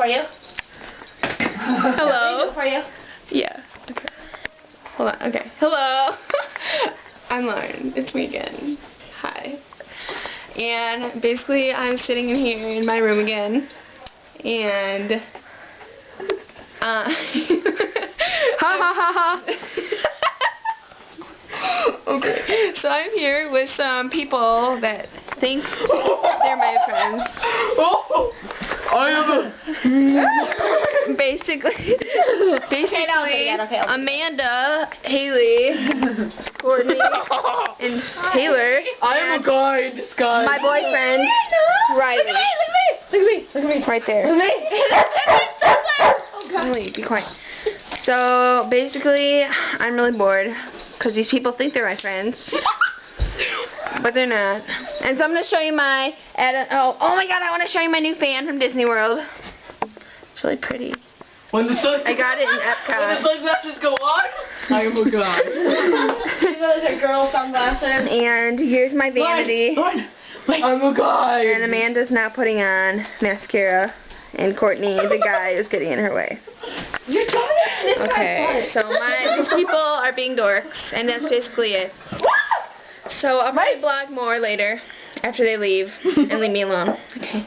for you. Hello. For you. Yeah. Okay. Hold on. Okay. Hello. I'm Lauren. It's me again. Hi. And basically, I'm sitting in here in my room again, and ha ha ha ha. Okay. So I'm here with some people that think they're my friends. Basically, Amanda, Haley, Courtney, and Taylor. I am a guy in disguise. My boyfriend, Riley. Look at me. Right there. Look at me. Haley, be quiet. So basically, I'm really bored because these people think they're my friends, but they're not. And so I'm gonna show you my oh my God! I want to show you my new fan from Disney World. It's really pretty. When the sun I got it in Epcot. When the sunglasses go on, I am a guy. Those are girl sunglasses. And here's my vanity. I'm a guy. And Amanda's now putting on mascara. And Courtney, the guy, is getting in her way. Okay, so these people are being dorks, and that's basically it. So I'll probably vlog more later after they leave and leave me alone. Okay.